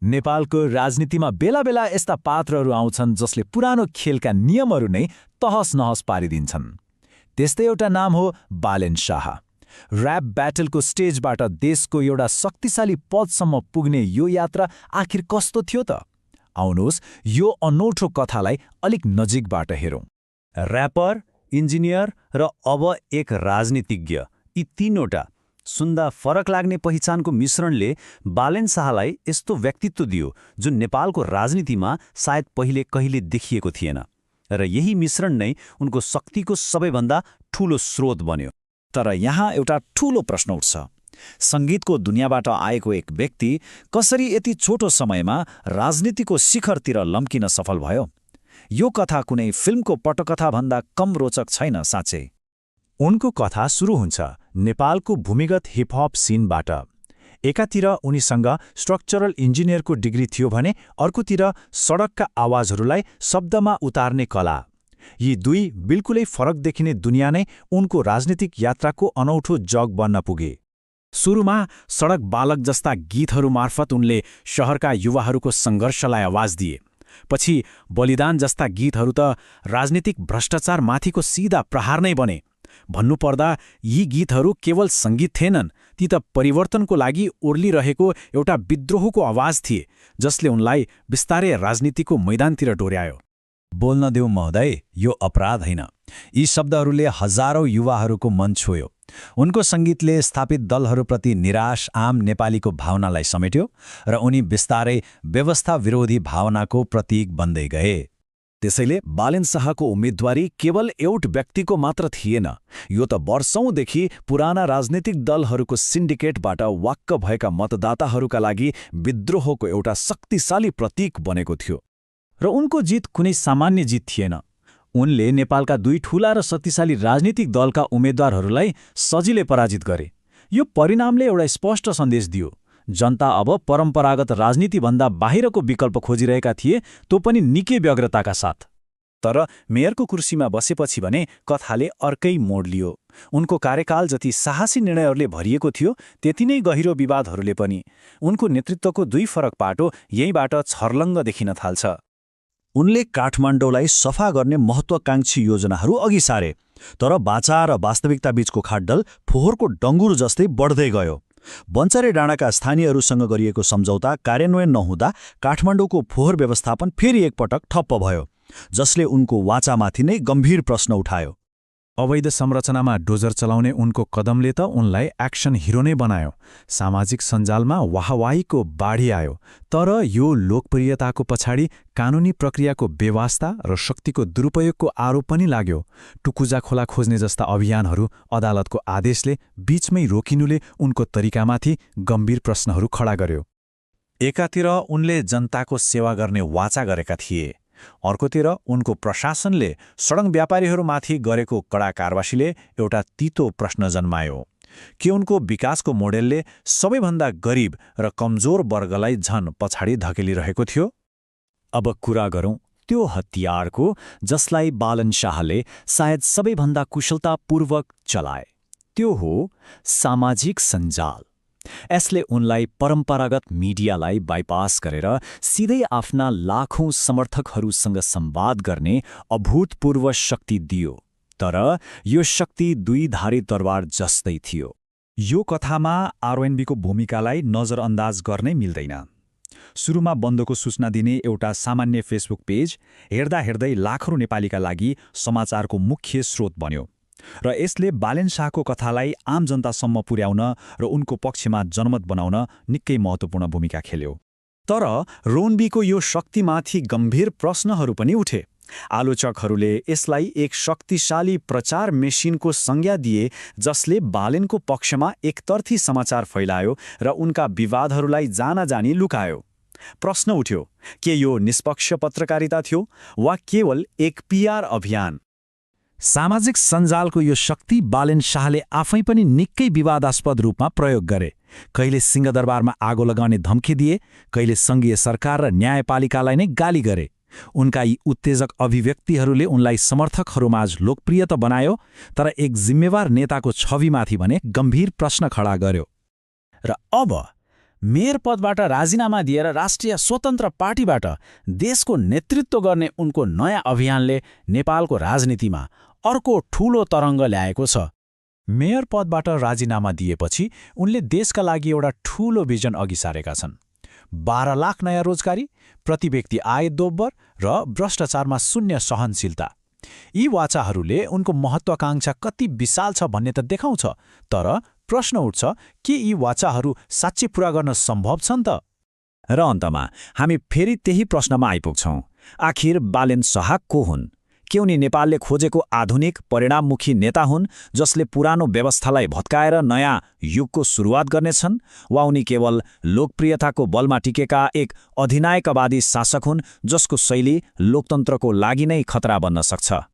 नेपालको राजनीतिमा बेला बेला यस्ता पात्रहरू आउँछन् जसले पुरानो खेलका नियमहरू नै तहस नहस पारिदिन्छन्। त्यस्तै एउटा नाम हो बालेन शाह। र्याप ब्याटलको स्टेजबाट देशको एउटा शक्तिशाली पदसम्म पुग्ने यो यात्रा आखिर कस्तो थियो त? आउनुहोस् यो अनौठो कथालाई अलिक नजिकबाट हेरौँ। र्यापर, इन्जिनियर र अब एक राजनीतिज्ञ, यी तीनवटा सुन्दा फरक लाग्ने पहिचानको मिश्रणले बालेन शाहलाई यस्तो व्यक्तित्व दियो जुन नेपालको राजनीतिमा सायद पहिले कहिले देखिएको थिएन, र यही मिश्रण नै उनको शक्तिको सबैभन्दा ठूलो स्रोत बन्यो। तर यहाँ एउटा ठूलो प्रश्न उठ्छ। सङ्गीतको दुनियाँबाट आएको एक व्यक्ति कसरी यति छोटो समयमा राजनीतिको शिखरतिर लम्किन सफल भयो? यो कथा कुनै फिल्मको पटकथाभन्दा कम रोचक छैन साँच्चै। उनको कथा सुरु हुन्छ नेपालको भूमिगत हिपहप सिनबाट। एकातिर उनीसँग स्ट्रक्चरल इन्जिनियरको डिग्री थियो भने अर्कोतिर सडकका आवाजहरूलाई शब्दमा उतार्ने कला। यी दुई बिल्कुलै फरक देखिने दुनियाँ नै उनको राजनीतिक यात्राको अनौठो जग बन्न पुगे। सुरुमा सडक बालक जस्ता गीतहरू मार्फत उनले शहरका युवाहरूको सङ्घर्षलाई आवाज दिए। पछि बलिदान जस्ता गीतहरू त राजनीतिक भ्रष्टाचारमाथिको सिधा प्रहार नै बने। भन्नुपर्दा यी गीतहरू केवल सङ्गीत थिएनन्, ती त परिवर्तनको लागि ओर्लिरहेको एउटा विद्रोहको आवाज थिए जसले उनलाई बिस्तारै राजनीतिको मैदानतिर डोर्यायो। बोल्न देऊ महोदय, यो अपराध होइन। यी शब्दहरूले हजारौं युवाहरूको मन छोयो। उनको सङ्गीतले स्थापित दलहरूप्रति निराश आम नेपालीको भावनालाई समेट्यो र उनी बिस्तारै व्यवस्था विरोधी भावनाको प्रतीक बन्दै गए। त्यसैले बालेन शाहको उम्मेदवारी केवल एउटा व्यक्तिको मात्र थिएन, यो त वर्षौंदेखि पुराना राजनीतिक दलहरूको सिन्डिकेटबाट वाक्क भएका मतदाताहरूका लागि विद्रोहको एउटा शक्तिशाली प्रतीक बनेको थियो। र उनको जित कुनै सामान्य जित थिएन। उनले नेपालका दुई ठूला र शक्तिशाली राजनीतिक दलका उम्मेद्वारहरूलाई सजिलै पराजित गरे। यो परिणामले एउटा स्पष्ट सन्देश दियो, जनता अब परम्परागत राजनीतिभन्दा बाहिरको विकल्प खोजिरहेका थिए, त्यो पनि निकै व्यग्रताका साथ। तर मेयरको कुर्सीमा बसेपछि भने कथाले अर्कै मोड लियो। उनको कार्यकाल जति साहसी निर्णयहरूले भरिएको थियो, त्यति नै गहिरो विवादहरूले पनि। उनको नेतृत्वको दुई फरक पाटो यहीँबाट छर्लङ्ग देखिन थाल्छ। उनले काठमाडौँलाई सफा गर्ने महत्वाकांक्षी योजनाहरू अघि सारे, तर बाचा र वास्तविकता बीचको खाडल फोहोरको डङ्गुर जस्तै बढ्दै गयो। बन्चरे डाँडाका स्थानीयहरूसँग गरिएको सम्झौता कार्यान्वयन नहुँदा काठमाडौँको फोहोर व्यवस्थापन फेरि एकपटक ठप्प भयो, जसले उनको वाचामाथि नै गम्भीर प्रश्न उठायो। अवैध संरचनामा डोजर चलाउने उनको कदमले त उनलाई एक्सन हिरो नै बनायो। सामाजिक सञ्जालमा वाहवाहीको बाढी आयो, तर यो लोकप्रियताको पछाडि कानुनी प्रक्रियाको बेवास्ता र शक्तिको दुरुपयोगको आरोप पनि लाग्यो। टुकुजा खोला खोज्ने जस्ता अभियानहरू अदालतको आदेशले बीचमै रोकिनुले उनको तरिकामाथि गम्भीर प्रश्नहरू खडा गर्यो। एकातिर उनले जनताको सेवा गर्ने वाचा गरेका थिए, अर्कोतिर उनको प्रशासनले सडक व्यापारीहरूमाथि गरेको कडा कारबासीले एउटा तीतो प्रश्न जन्मायो। के उनको विकासको मोडेलले सबैभन्दा गरिब र कमजोर वर्गलाई झन पछाडि धकेलिरहेको थियो? अब कुरा गरौँ त्यो हतियारको जसलाई बालेन शाहले सायद सबैभन्दा कुशलतापूर्वक चलाए। त्यो हो सामाजिक सञ्जाल। यसले उनलाई परम्परागत मिडियालाई बाइपास गरेर सिधै आफ्ना लाखौं समर्थकहरूसँग संवाद गर्ने अभूतपूर्व शक्ति दियो। तर यो शक्ति दुईधारी तरवार जस्तै थियो। यो कथामा आरओएनबीको भूमिकालाई नजरअन्दाज गर्नै मिल्दैन। सुरुमा बन्दको सूचना दिने एउटा सामान्य फेसबुक पेज हेर्दा हेर्दै लाखौं नेपालीका लागि समाचारको मुख्य स्रोत बन्यो, र यसले बालेन शाहको कथालाई आम जनतासम्म पुर्याउन र उनको पक्षमा जनमत बनाउन निकै महत्त्वपूर्ण भूमिका खेल्यो। तर रोनबीको यो शक्तिमाथि गम्भीर प्रश्नहरू पनि उठे। आलोचकहरूले यसलाई एक शक्तिशाली प्रचार मेसिनको संज्ञा दिए जसले बालेनको पक्षमा एकतर्फी समाचार फैलायो र उनका विवादहरूलाई जानाजानी लुकायो। प्रश्न उठ्यो, के यो निष्पक्ष पत्रकारिता थियो वा केवल एक पिआर अभियान? सामाजिक सञ्जालको यो शक्ति बालेन शाहले आफै पनि निकै विवादास्पद रूपमा प्रयोग गरे। कहिले सिंहदरबारमा आगो लगाउने धम्की दिए, कहिले सङ्घीय सरकार र न्यायपालिकालाई नै गाली गरे। उनका यी उत्तेजक अभिव्यक्तिहरूले उनलाई समर्थकहरूमाझ लोकप्रिय त बनायो, तर एक जिम्मेवार नेताको छविमाथि भने गम्भीर प्रश्न खडा गर्यो। र अब मेयर पदबाट राजीनामा दिएर राष्ट्रिय स्वतन्त्र पार्टीबाट देशको नेतृत्व गर्ने उनको नयाँ अभियानले नेपालको राजनीतिमा अर्को ठूलो तरङ्ग ल्याएको छ। मेयर पदबाट राजीनामा दिएपछि उनले देशका लागि एउटा ठूलो भिजन अघि सारेका छन्। 12 लाख नयाँ रोजगारी, प्रति व्यक्ति आय दोब्बर र भ्रष्टाचारमा शून्य सहनशीलता। यी वाचाहरूले उनको महत्वाकांक्षा कति विशाल छ भन्ने त देखाउँछ, तर प्रश्न उठ्छ के यी वाचाहरू साँच्चै पूरा गर्न सम्भव छन् त? र अन्तमा हामी फेरि त्यही प्रश्नमा आइपुग्छौँ, आखिर बालेन शाह को हुन्? के उनी नेपालले खोजेको आधुनिक परिणाममुखी नेता हुन् जसले पुरानो व्यवस्थालाई भत्काएर नयाँ युगको सुरुवात गर्नेछन्, वा उनी केवल लोकप्रियताको बलमा टिकेका एक अधिनायकवादी शासक हुन् जसको शैली लोकतन्त्रको लागि नै खतरा बन्न सक्छ?